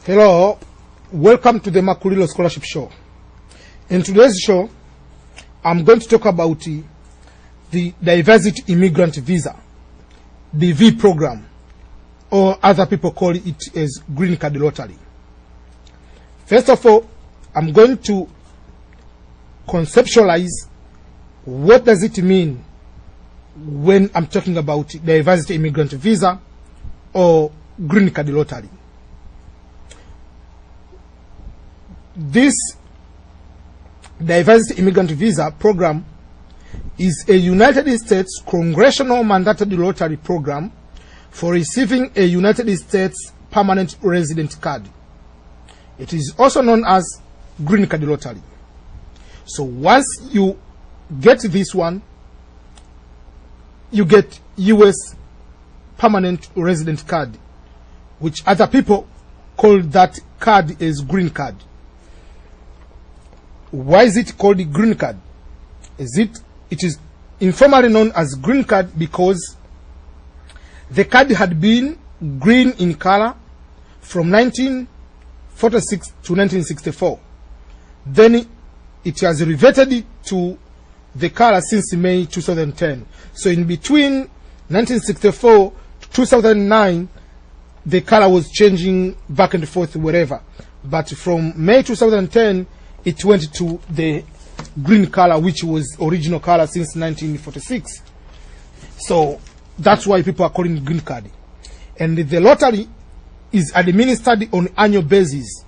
Hello, welcome to the Makulilo Scholarship Show. In today's show, I'm going to talk about the Diversity Immigrant Visa, DV program, or other people call it as Green Card Lottery. First of all, I'm going to conceptualize what does it mean when I'm talking about Diversity Immigrant Visa or Green Card Lottery. This Diversity Immigrant Visa program is a United States congressional mandated lottery program for receiving a United States permanent resident card. It is also known as Green Card Lottery. So once you get this one, you get US permanent resident card, which other people call that card as green card. Why is it called the green card? It is informally known as green card because the card had been green in color from 1946 to 1964. Then it has reverted to the color since May 2010. So in between 1964 to 2009, the color was changing back and forth wherever. But from May 2010, it went to the green color, which was original color since 1946. So that's why people are calling it green card. And the lottery is administered on an annual basis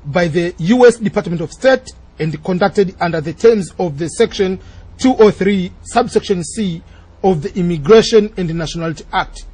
by the U.S. Department of State and conducted under the terms of the Section 203, subsection C of the Immigration and Nationality Act.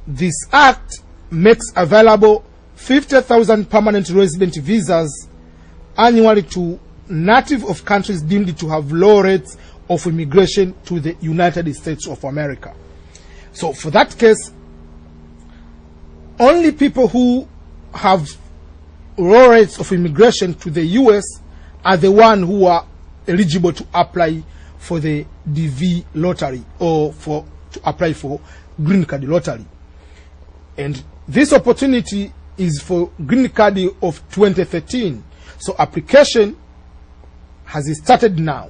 This act makes available 50,000 permanent resident visas annually to native of countries deemed to have low rates of immigration to the United States of America. So for that case, only people who have low rates of immigration to the US are the ones who are eligible to apply for the DV lottery or to apply for Green Card Lottery. And this opportunity is for Green Card of 2013. So application has started now.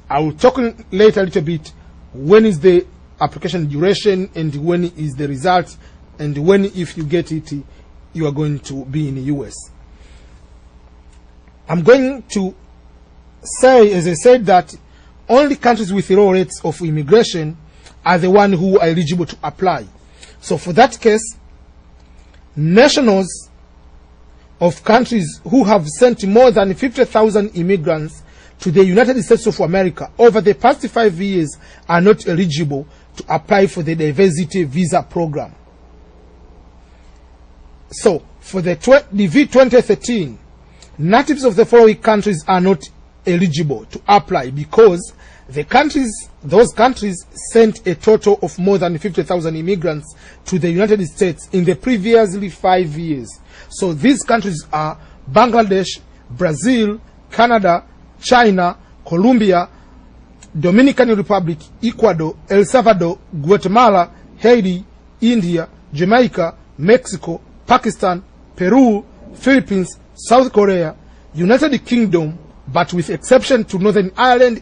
I will talk later a little bit when is the application duration and when is the result and when, if you get it, you are going to be in the US. I'm going to say, as I said, that only countries with low rates of immigration are the ones who are eligible to apply. So for that case, nationals of countries who have sent more than 50,000 immigrants to the United States of America over the past 5 years are not eligible to apply for the Diversity Visa program. So for the DV 2013, natives of the following countries are not eligible to apply because those countries sent a total of more than 50,000 immigrants to the United States in the previously 5 years. So these countries are Bangladesh, Brazil, Canada, China, Colombia, Dominican Republic, Ecuador, El Salvador, Guatemala, Haiti, India, Jamaica, Mexico, Pakistan, Peru, Philippines, South Korea, United Kingdom, but with exception to Northern Ireland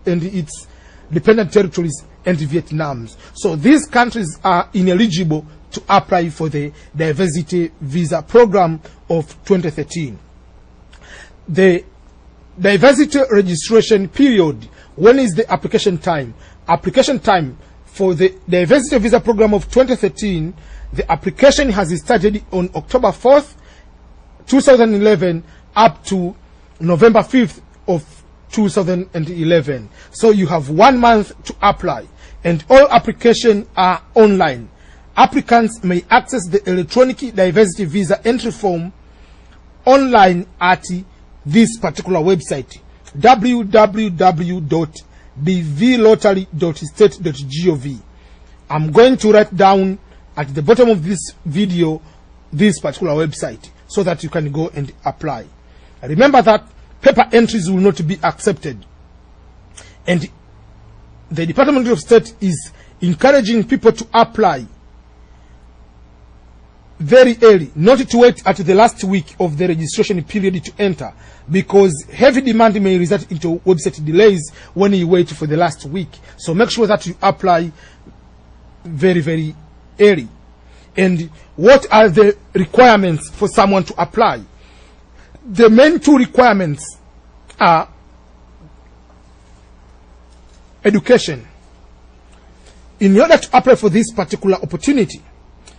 and its dependent territories and Vietnam. So these countries are ineligible to apply for the Diversity Visa program of 2013. The diversity registration period, when is the application time? Application time for the Diversity Visa program of 2013, the application has started on October 4th, 2011 up to November 5th of 2011. So you have 1 month to apply, and all applications are online. Applicants may access the electronic diversity visa entry form online at this particular website, www.dvlottery.state.gov. I'm going to write down at the bottom of this video this particular website so that you can go and apply. Remember that paper entries will not be accepted, and the Department of State is encouraging people to apply very early, not to wait at the last week of the registration period to enter, because heavy demand may result into website delays when you wait for the last week. So make sure that you apply very, very early. And what are the requirements for someone to apply? The main two requirements are education. In order to apply for this particular opportunity,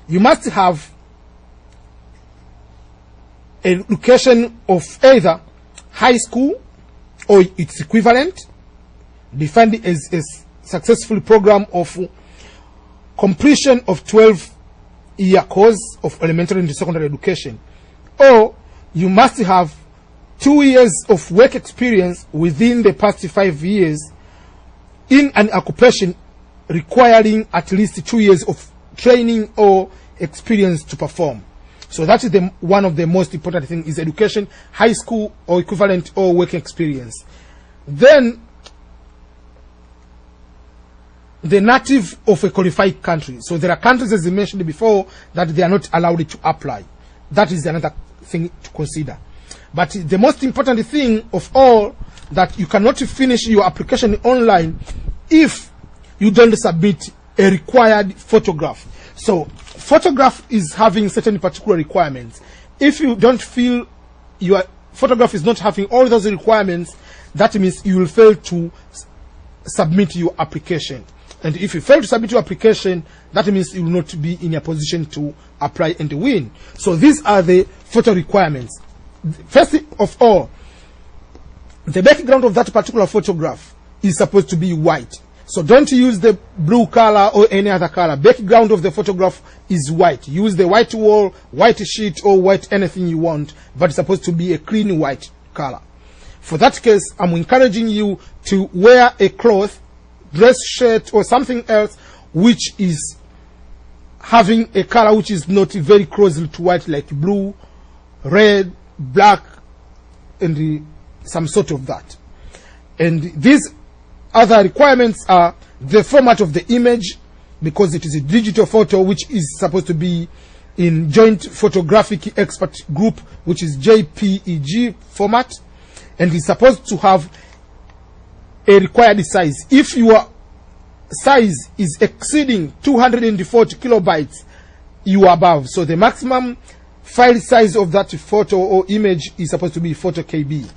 you must have education of either high school or its equivalent, defined as a successful program of completion of 12-year course of elementary and secondary education, or you must have 2 years of work experience within the past 5 years in an occupation requiring at least 2 years of training or experience to perform. So that is one of the most important things, is education, high school or equivalent, or work experience. Then the native of a qualified country. So there are countries, as I mentioned before, that they are not allowed to apply. That is another thing to consider. But the most important thing of all, that you cannot finish your application online if you don't submit a required photograph. So photograph is having certain particular requirements. If you don't feel your photograph is not having all those requirements, that means you will fail to submit your application. And if you fail to submit your application, that means you will not be in a position to apply and win. So these are the photo requirements. First of all, the background of that particular photograph is supposed to be white. So don't use the blue color or any other color. Background of the photograph is white. Use the white wall, white sheet, or white anything you want, but it's supposed to be a clean white color. For that case, I'm encouraging you to wear a cloth, dress shirt, or something else which is having a color which is not very closely to white, like blue, red, black, and some sort of that. And these other requirements are the format of the image, because it is a digital photo which is supposed to be in Joint Photographic Expert Group, which is JPEG format, and is supposed to have a required size. If your size is exceeding 240 kilobytes, you are above. So the maximum file size of that photo or image is supposed to be 40 KB.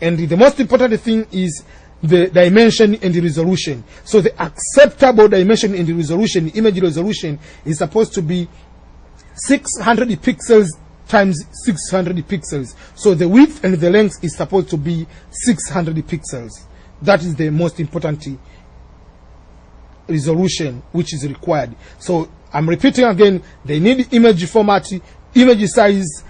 And the most important thing is the dimension and the resolution. So the acceptable dimension and the resolution, image resolution, is supposed to be 600 pixels times 600 pixels. So the width and the length is supposed to be 600 pixels. That is the most important resolution which is required. So I'm repeating again, they need image format, image size,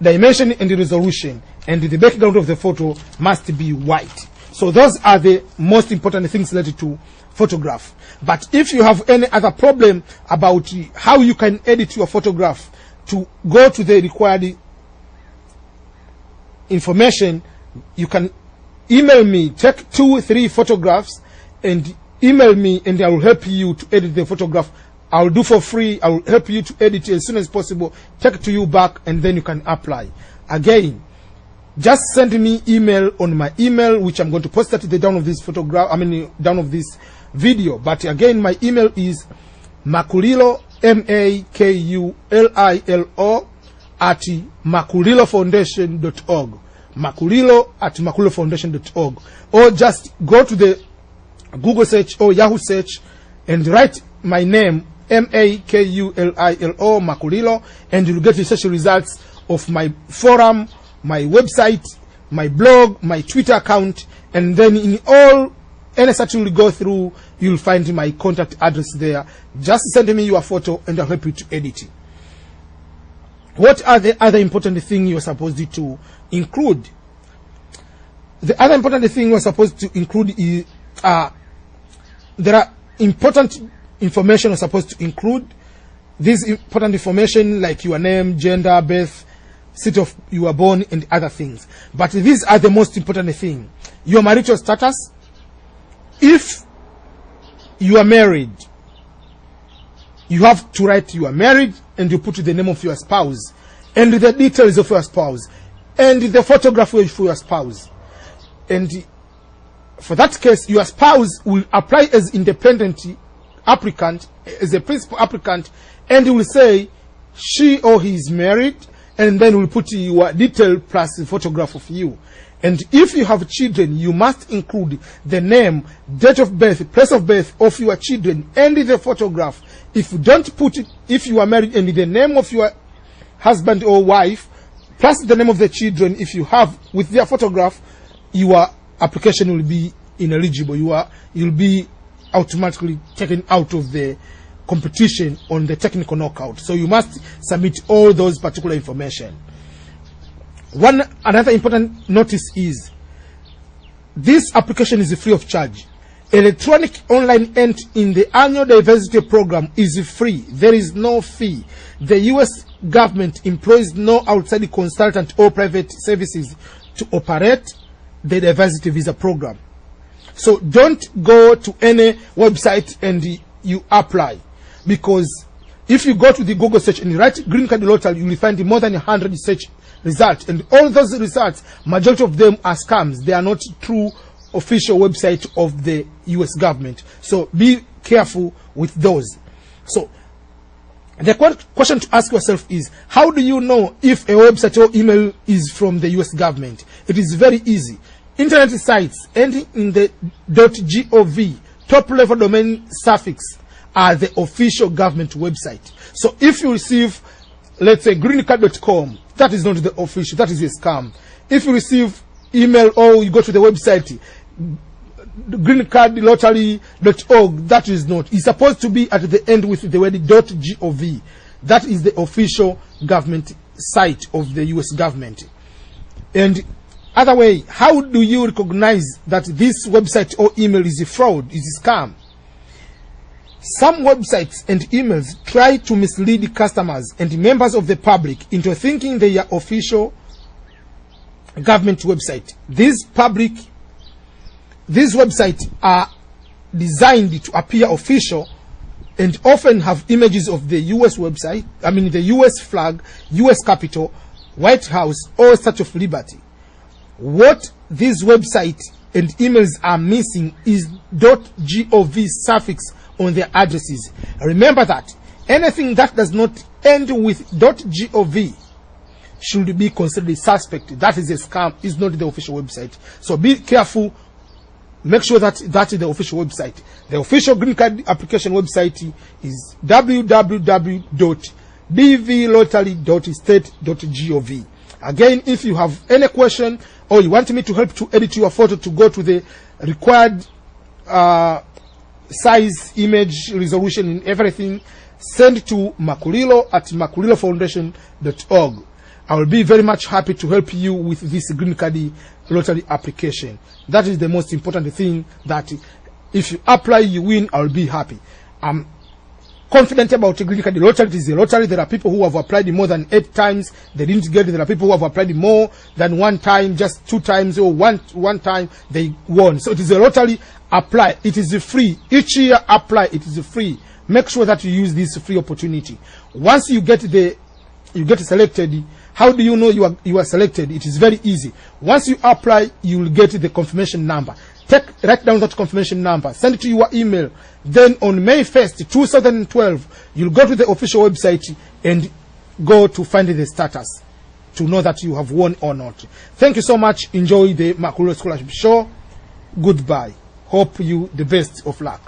dimension and the resolution, and the background of the photo must be white. So those are the most important things related to photograph. But if you have any other problem about how you can edit your photograph to go to the required information, you can email me, take 2-3 photographs and email me, and I will help you to edit the photograph. I will do for free. I will help you to edit it as soon as possible, take it to you back, and then you can apply. Again, just send me email on my email, which I'm going to post at the down of this photograph, down of this video. But again, my email is makulilo, MAKULILO at makulilofoundation.org. Makulilo at makulilofoundation.org. Or just go to the Google search or Yahoo search and write my name, MAKULILO, Makulilo, and you'll get the search results of my forum, my website, my blog, my Twitter account, and then in all any search you will go through, you'll find my contact address there. Just send me your photo and I'll help you to edit it. What are the other important things you're supposed to include? The other important thing you're supposed to include is there are important information you're supposed to include. This important information like your name, gender, birth, city of you were born, and other things. But these are the most important thing. Your marital status. If you are married, you have to write you are married and you put the name of your spouse and the details of your spouse and the photograph of your spouse. And for that case, your spouse will apply as independent applicant, as a principal applicant, and he will say she or he is married, and then we'll put your detail plus the photograph of you. And if you have children, you must include the name, date of birth, place of birth of your children, and the photograph. If you don't put it, if you are married, and the name of your husband or wife, plus the name of the children, if you have with their photograph, your application will be ineligible. You'll be automatically taken out of the competition on the technical knockout. So you must submit all those particular information. Another important notice is this application is free of charge. Electronic online entry in the annual diversity program is free. There is no fee. The U.S. government employs no outside consultant or private services to operate the diversity visa program. So don't go to any website and you apply, because if you go to the Google search and you write green card lottery, you will find more than 100 search results, and all those results, majority of them are scams. They are not true official website of the US government. So be careful with those. So the question to ask yourself is, how do you know if a website or email is from the US government? It is very easy. Internet sites ending in the .gov, top level domain suffix, are the official government website. So if you receive, let's say, greencard.com, that is not the official, that is a scam. If you receive email or you go to the website greencardlottery.org, that is not. It's supposed to be at the end with the word .gov. That is the official government site of the US government. And other way, how do you recognize that this website or email is a fraud, is a scam? Some websites and emails try to mislead customers and members of the public into thinking they are official government website. These websites are designed to appear official and often have images of the US website, the US flag, US Capitol, White House, or Statue of Liberty. What these websites and emails are missing is .gov suffix on their addresses. Remember that anything that does not end with .gov should be considered suspect. That is a scam, is not the official website. So be careful. Make sure that that is the official website. The official green card application website is www.dvlottery.state.gov. Again, if you have any question or you want me to help to edit your photo to go to the required size, image, resolution, and everything, send to makulilofoundation.org. I will be very much happy to help you with this green card lottery application. That is the most important thing, that if you apply, you win, I will be happy. I'm confident about green card lottery. It is a lottery. There are people who have applied more than 8 times. They didn't get it. There are people who have applied more than 1 time, just 2 times, or one time they won. So it is a lottery. Apply. It is free. Each year apply. It is free. Make sure that you use this free opportunity. Once you get selected, how do you know you are selected? It is very easy. Once you apply, you will get the confirmation number. Write down that confirmation number, send it to your email. Then on May 1st, 2012, you'll go to the official website and go to find the status to know that you have won or not. Thank you so much. Enjoy the Makulilo Scholarship Show. Goodbye. Hope you the best of luck.